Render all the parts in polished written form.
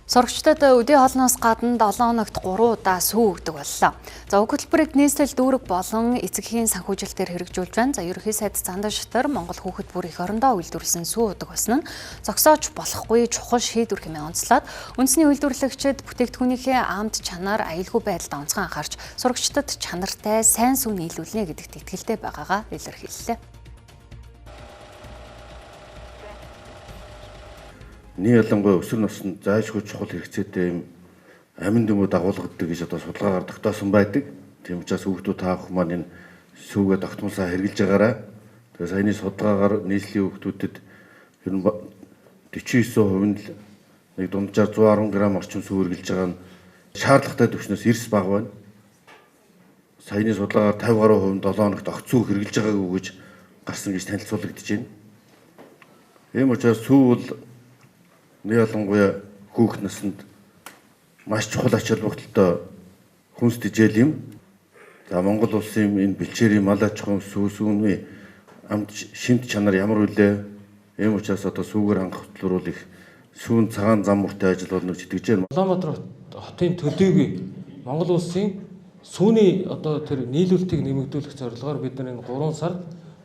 Сурагчдад өдөө хоолноос гадна 7 хоногт 3 удаа сүү өгдөг боллоо. За уг хөтөлбөрийг нийслэл дүүрэг болон эцэгхийн санхүүжилтээр хэрэгжүүлж байна. За ерөнхий сайд Зандаа Шатар Монгол Хүүхэд бүр их орондоо үйлдвэрлэсэн сүү удаг болсон нь зогсоож болохгүй чухал шийдвэр хэмээн онцлоод үндэсний үйлдвэрлэгчид бүтээгдэхүүнийхээ амт чанар аюулгүй байдалд онцгой анхаарч сурагчдад чанартай сайн сүү нийлүүлнэ гэдэгт итгэлтэй байгаагаа илэрхийллээ. Ялангуяа өсвөр наснд зайлшгүй чухал хэрэгцээтэй юм амин дэм дагуулгадаг гэж одоо судалгаагаар тогтоосон байдаг. Тийм учраас хүүхдүүд таах маань энэ сүүгээ тогтмолсоо хэрэгжилж байгаарай. Тэгээ саяны судалгаагаар нийслэлийн хүүхдүүдэд ер нь 49% нь нэг дунджаар 110 г орчим сүү хэрэгжилж байгаа нь шаардлагатай түвшнээс эрс бага байна. Саяны судалгаагаар 50 гаруй хувь нь 7 хоногт огт сүү хэрэгжилж байгаагүй гэж гарсан гэж танилцуулагдаж байна. Ийм учраас сүү бол ялангуяа хүүхэд наснд маш чухал ач холбогдолтой хүнс тэжээл юм. За Монгол улсын энэ бэлчээрийн мал аж ахуйн сүүсүүний амт шимт чанар ямар үлээ? Ийм учраас одоо сүүгээр хангах хөтөлбөр их сүүн цагаан зам мөртэй ажил болно гэж итгэж байна. Улаанбаатар хотын төдийгүй Монгол улсын сүүний одоо тэр нийлүүлэлтийг нэмэгдүүлэх зорилгоор бид нар энэ 3 сар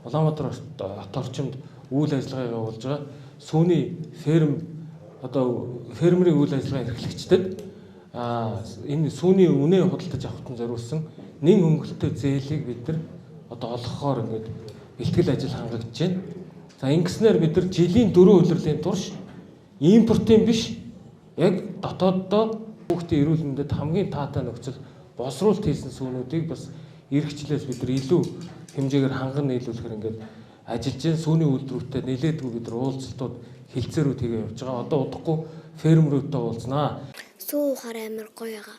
Улаанбаатар хот орчимд үйл ажиллагаа явуулж байгаа. Сүүний фермерийн үйл ажиллагаа эрхлэгчдэд энэ сүүний үнэ худалдаж авахтан зориулсан нэн хөнгөлөлтөй зээлийг бид нар одоо олгохоор ингээд бэлтгэл ажил хангагдж байна. За ингэснээр бид нар жилийн 4 улирлын турш импортын биш яг дотооддоо хүүхдийн эрүүл мэндэд хамгийн таатай нөхцөл боловсруулалт хийсэн сүүнүүдийг бас эрхчлээс бид нар илүү хэмжээгээр ханган нийлүүлэхээр ингээд ажиллаж байна. Сүүний үйлдвэрүүдэд нэлээдгүй бид нар уулзалтууд хилцээрүүд хийгээ явж байгаа. Одоо удахгүй фермерүүдтэй уулзнаа. Сүү ухаар амар гоё байгаа.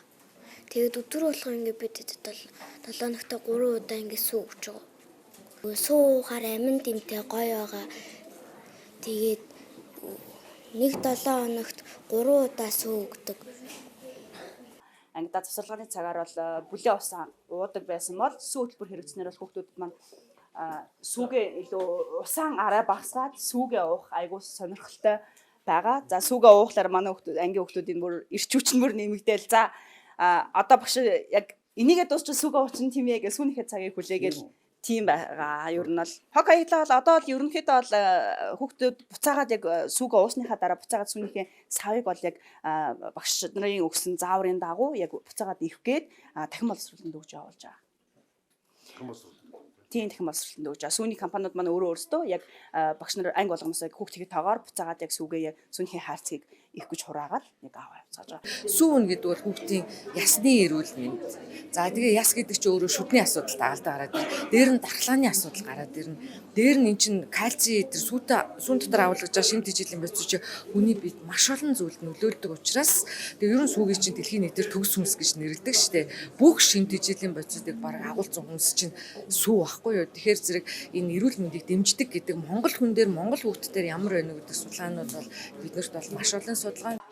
Тэгээд өдөр болгоо ингээд бид бол 7 хоногт 3 удаа ингээд сүү өгч байгаа. Сүү ухаар амин дэмтэй гоё байгаа. Тэгээд нэг 7 хоногт 3 удаа сүү өгдөг. Ангидаа засваргааны цагаар бол бүлээн усаа уудаг байсан бол сүү хөтөлбөр хэрэгжснээр бол хүүхдүүд маань сүүгээ илүү усаан арай багасгаад сүүгээ уух айгуу сонирхолтой байгаа. За сүүгээ уухлаар манай хүүхдүүд ангийн хүүхдүүдийн бүр эрч хүч нь бүр нэмэгдээл. За одоо багш яг энийгээ дуусчих сүүгээ уучин тийм ээ гэж сүүнийхээ цагийг хүлээгээл тийм байгаа. Ер нь бол хог аяглаа бол одоо бол ерөнхийдөө бол хүүхдүүд буцаагаад яг сүүгээ уусныхаа дараа буцаагаад сүүнийхээ савыг бол яг багш нарын өгсөн зааврын дагуу яг буцаагаад ивх гээд дахин боловсруулалтанд өгж явуулж байгаа. Тийм дахин боловсруулалтанд өгж байгаа. Сүүний компаниуд маань өөрөөсөө яг багш нар анги болгоноос яг хүүхдийн тоогоор буцаагаад яг сүүгээ сүүнийхээ хаарцгийг их гэж хураагаад яг аваа явцгааж байгаа. Сүүн гэдэг бол хүүхдийн ясны эрүүл мэнд. За тэгээ яс гэдэг чинь өөрөө шүдний асуудал дагалдаа гараад ирнэ. Дээр нь дархлааны асуудал гараад ирнэ. Дээр нь эн чинь кальци тэр сүүн дотор авалгаж байгаа шимт ижилэн бодис чи хүний бид маш олон зүйлд нөлөөлдөг учраас тэгээ ерөн сүүгийн чинь дэлхийн нийтээр төгс хүнс гэж нэрлэдэг штэ. Бүх шимт ижилэн бодисыг баг агуулсан хүнс чинь сүү байхгүй юу. Тэгэхээр зэрэг энэ эрүүл мэндийг дэмждэг гэдэг Монгол хүн дээр Монгол хүүхд дээр ямар байна вэ гэдэг судалгаанууд бол биднэрт бол маш олон судалгаа